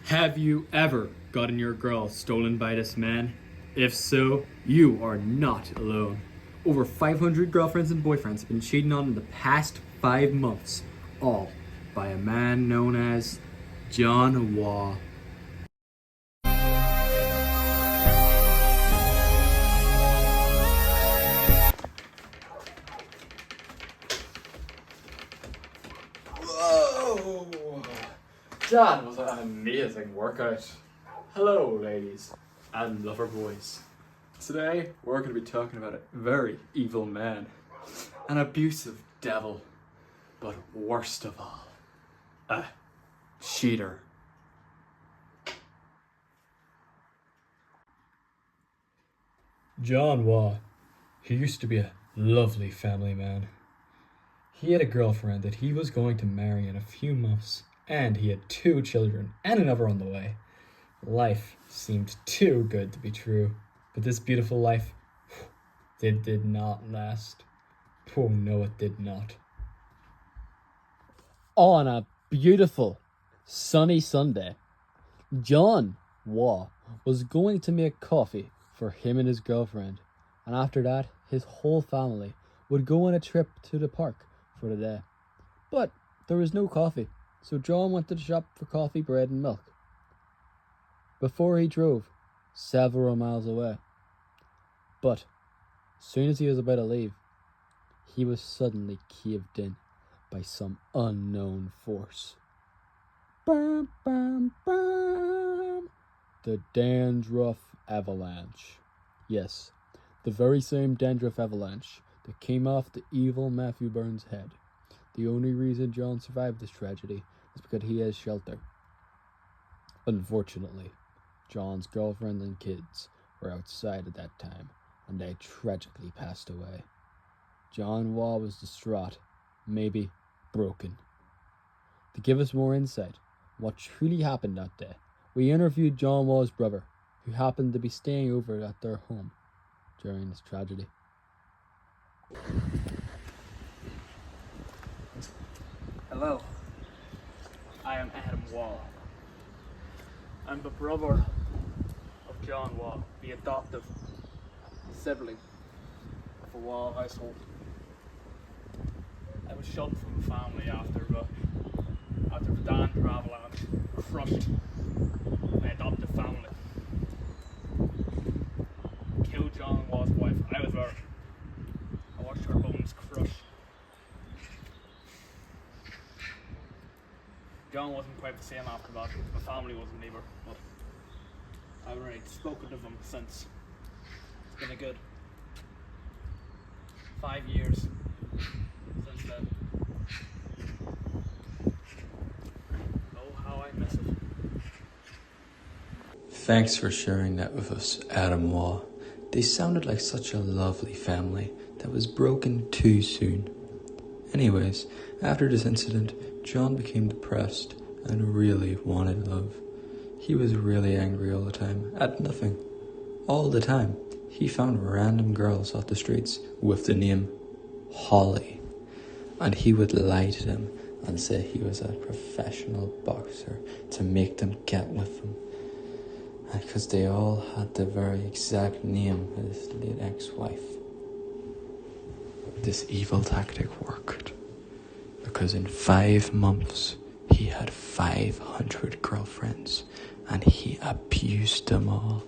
Have you ever gotten your girl stolen by this man? If so, you are not alone. Over 500 girlfriends and boyfriends have been cheated on in the past 5 months, all by a man known as John Waugh. Whoa! That was an amazing workout. Hello, ladies and lover boys. Today, we're going to be talking about a very evil man, an abusive devil, but worst of all, a cheater. John Waugh, he used to be a lovely family man. He had a girlfriend that he was going to marry in a few months, and he had 2 children and another on the way. Life seemed too good to be true, but this beautiful life, it did not last. Oh no, it did not. On a beautiful, sunny Sunday, John Waugh was going to make coffee for him and his girlfriend, and after that, his whole family would go on a trip to the park for the day. But there was no coffee, so John went to the shop for coffee, bread, and milk. Before he drove several miles away. But as soon as he was about to leave, he was suddenly caved in by some unknown force. Bam, bam, bam. The dandruff avalanche. Yes, the very same dandruff avalanche that came off the evil Matthew Burns' head. The only reason John survived this tragedy is because he has shelter. Unfortunately, John's girlfriend and kids were outside at that time, and they tragically passed away. John Waugh was distraught, maybe broken. To give us more insight on what truly happened that day, we interviewed John Waugh's brother, who happened to be staying over at their home during this tragedy. Hello, I am Adam Waugh. I'm the brother of John Waugh, the adoptive sibling of the Waugh household. I was shunned from the family after the Dandruff avalanche crushed my adoptive family. Killed John Waugh's wife. I was there. I watched her bones crush. John wasn't quite the same after that. My family wasn't either, but I haven't really spoken to them since. It's been a good 5 years since then. Oh, how I miss it. Thanks for sharing that with us, Adam Waugh. They sounded like such a lovely family that was broken too soon. Anyways, after this incident, John became depressed and really wanted love. He was really angry all the time, at nothing. All the time, he found random girls off the streets with the name Holly, and he would lie to them and say he was a professional boxer to make them get with him. And because they all had the very exact name of his late ex-wife. This evil tactic worked, because in 5 months, he had 500 girlfriends, and he abused them all.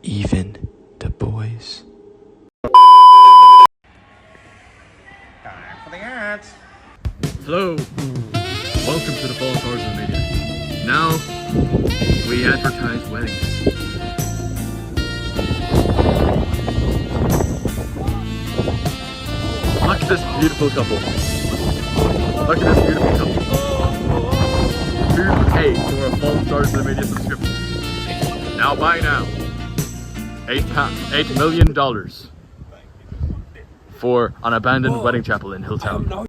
Even the boys. Time for the ads. Hello, welcome to the Fallen Stars of the Media. Now, we advertise weddings. Look at this beautiful couple. Look at this beautiful couple. Who paid for a Fallen Stars of the Media subscription? Now buy now. $8 million for an abandoned wedding chapel in Hilltown.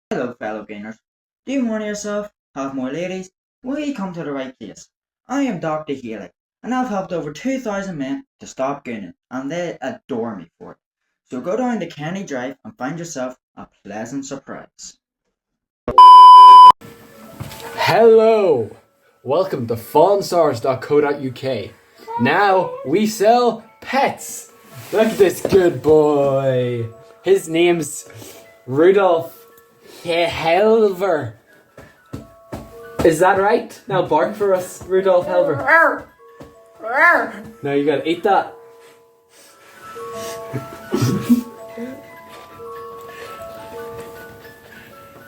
Hello, fellow gainers. Do you horn yourself? Have more ladies? Well, you come to the right place. I am Dr. Healy, and I've helped over 2,000 men to stop gooning, and they adore me for it. So go down to Kenny Drive and find yourself a pleasant surprise. Hello! Welcome to fawnsars.co.uk. Now we sell pets. Look at this good boy. His name's Rudolph Helver. Is that right? Now bark for us, Rudolph Helver. Now you gotta eat that.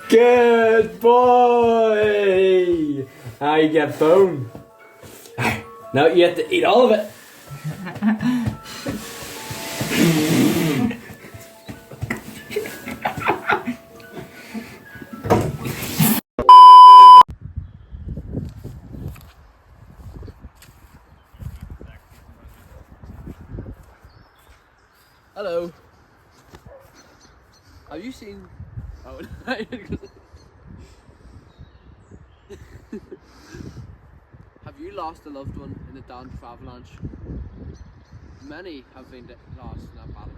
Good boy! Now you get bone. Now you have to eat all of it. Hello. Have you seen... Oh, have you lost a loved one in the Danforth avalanche? Many have been lost in that battle.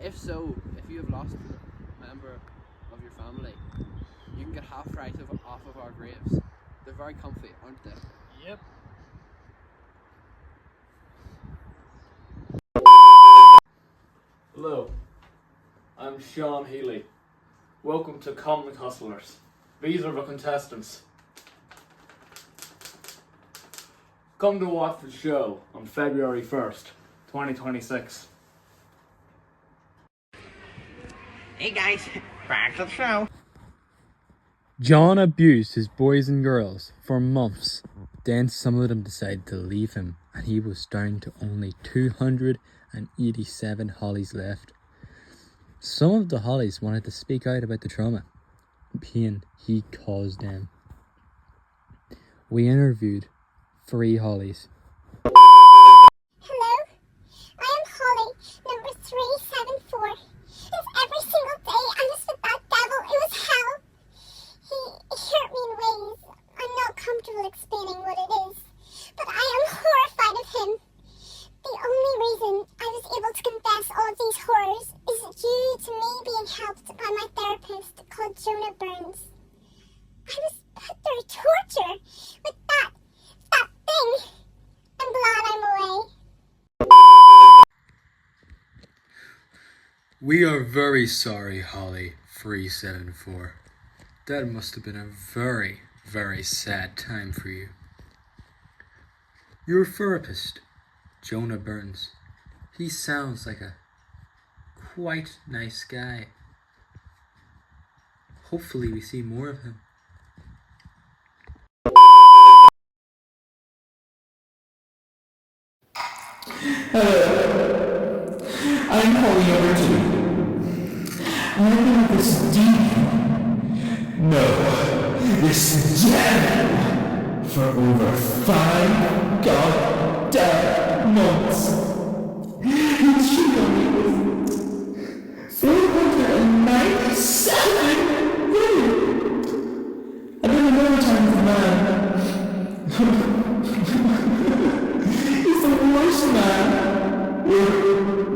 If so, if you have lost a member of your family, you can get half price off of our graves. They're very comfy, aren't they? Yep. Hello, I'm Sean Healy. Welcome to Comic Hustlers. These are the contestants. Come to watch the show on February 1st, 2026. Hey guys, back to the show. John abused his boys and girls for months. Then some of them decided to leave him, and he was down to only 287 Hollies left. Some of the Hollies wanted to speak out about the trauma and pain he caused them. We interviewed 3 Hollies. Hello, I am Holly, number 374. It's every single day I was with that devil. It was hell. He hurt me in ways I'm not comfortable explaining what it is, but I am horrified of him. The only reason I was able to confess all of these horrors is due to me being helped by my therapist called Jonah Burns. I was put through torture with that thing. I'm glad I'm away. We are very sorry, Holly 374. That must have been a very, very sad time for you. Your therapist, Jonah Burns, he sounds like a quite nice guy. Hopefully we see more of him. I'm Holly number 2. I've been with this demon. No, this devil for over 5 goddamn months. He cheated on me with 497 women. And then another time with a man. He's the worst man.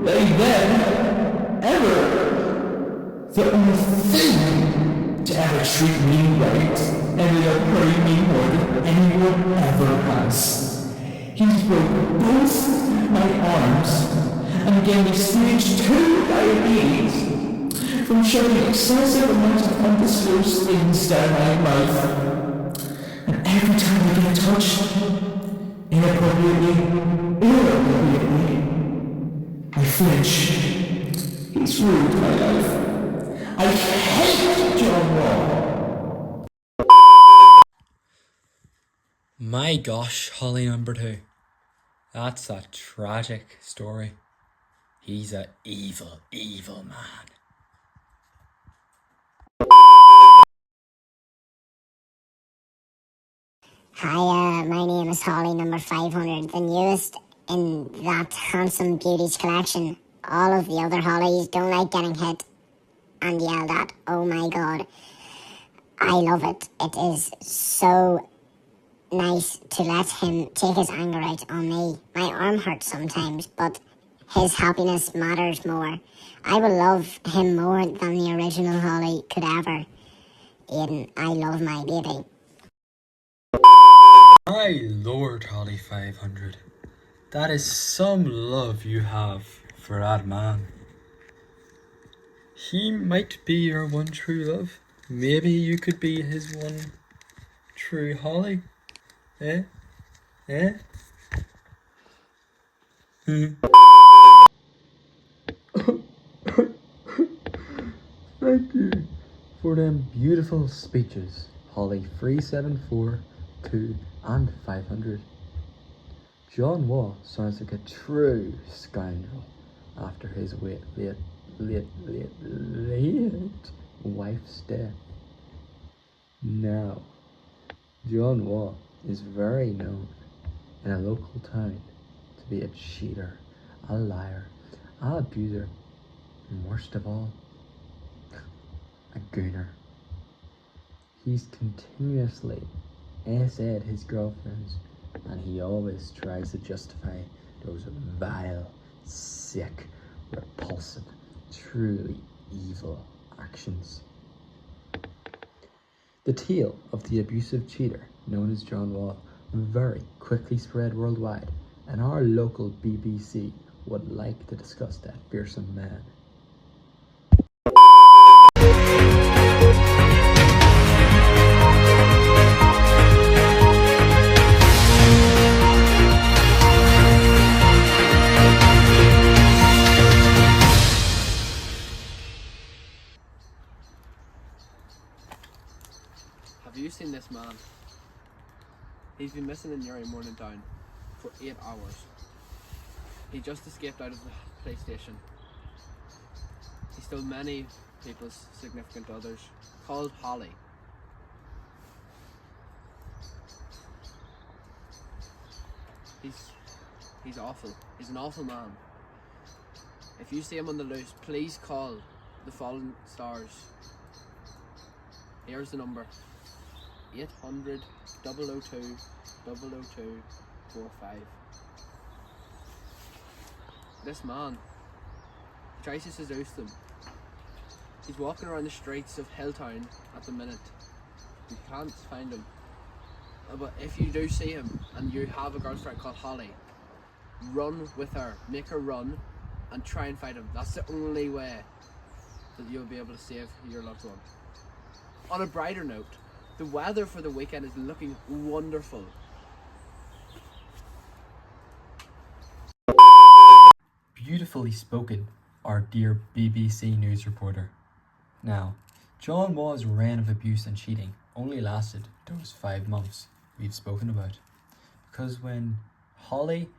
They then ever. The only thing to ever treat me right ended up hurting me more than anyone ever has. He's broke both my arms and gave me stage 2 diabetes from shoving excessive amounts of undisclosed things down my mouth. And every time I get touched, inappropriately or appropriately, I flinch. He's ruined my life. I hate John Wall. My gosh, Holly number 2. That's a tragic story. He's a evil, evil man. Hi, my name is Holly, number 500, the newest in that handsome beauties collection. All of the other Hollies don't like getting hit and yelled at. Oh my god. I love it. It is so nice to let him take his anger out on me. My arm hurts sometimes, but his happiness matters more. I will love him more than the original Holly could ever. Aiden, I love my baby. My lord, Holly 500. That is some love you have for that man. He might be your one true love. Maybe you could be his one true Holly. Eh? Eh? Thank you for them beautiful speeches, Holly 374, 2, and 500. John Waugh sounds like a true scoundrel after his late wife's death. Now, John Waugh is very known in a local town to be a cheater, a liar, an abuser, and worst of all, a gooner. He's continuously SA'd his girlfriends, and he always tries to justify those vile, sick, repulsive, truly evil actions. The tale of the abusive cheater known as John Waugh very quickly spread worldwide, and our local BBC would like to discuss that fearsome man. Have you seen this man? He's been missing in Newry Morning for 8 hours. He just escaped out of the police station. He stole many people's significant others, called Holly. He's awful. He's an awful man. If you see him on the loose, please call the Fallen Stars. Here's the number: 800 002 00245. This man tries to seduce them. He's walking around the streets of Hilltown at the minute. You can't find him. But if you do see him and you have a girlfriend called Holly, run with her, make her run, and try and find him. That's the only way that you'll be able to save your loved one. On a brighter note, the weather for the weekend is looking wonderful. Beautifully spoken, our dear BBC News reporter. Now, John Waugh's reign of abuse and cheating only lasted those 5 months we've spoken about. Because when Holly,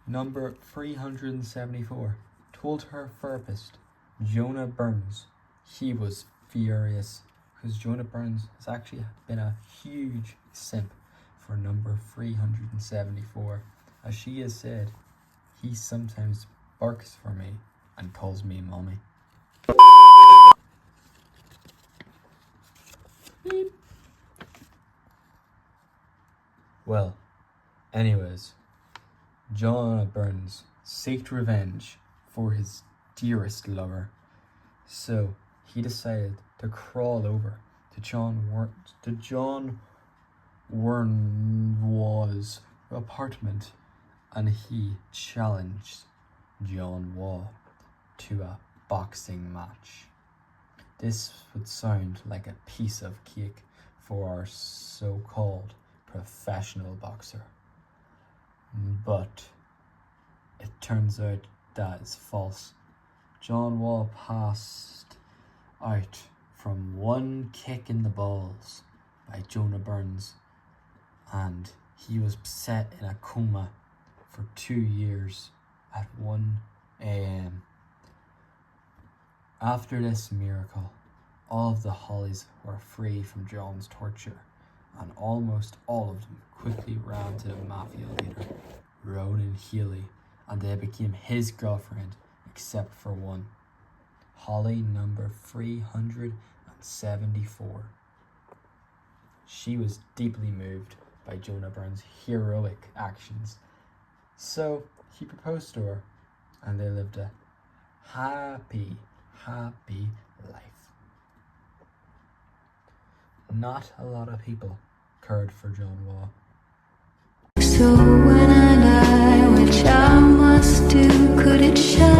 number 374, told her therapist, Jonah Burns, he was furious, because Jonah Burns has actually been a huge simp for number 374. As she has said, he sometimes barks for me and calls me mommy. Beep. Well, anyways, Jonah Burns sought revenge for his dearest lover, so he decided to crawl over to John Waugh's apartment, and he challenged John Waugh to a boxing match. This would sound like a piece of cake for our so-called professional boxer, but it turns out that is false. John Waugh passed out from one kick in the balls by Jonah Burns, and he was set in a coma for 2 years at 1 a.m. After this miracle, all of the Hollies were free from John's torture, and almost all of them quickly ran to the mafia leader, Ronan Healy, and they became his girlfriend, except for one, Holly number 374. She was deeply moved by Jonah Burns' heroic actions, so he proposed to her, and they lived a happy life. Not a lot of people cared for John Waugh, could it show?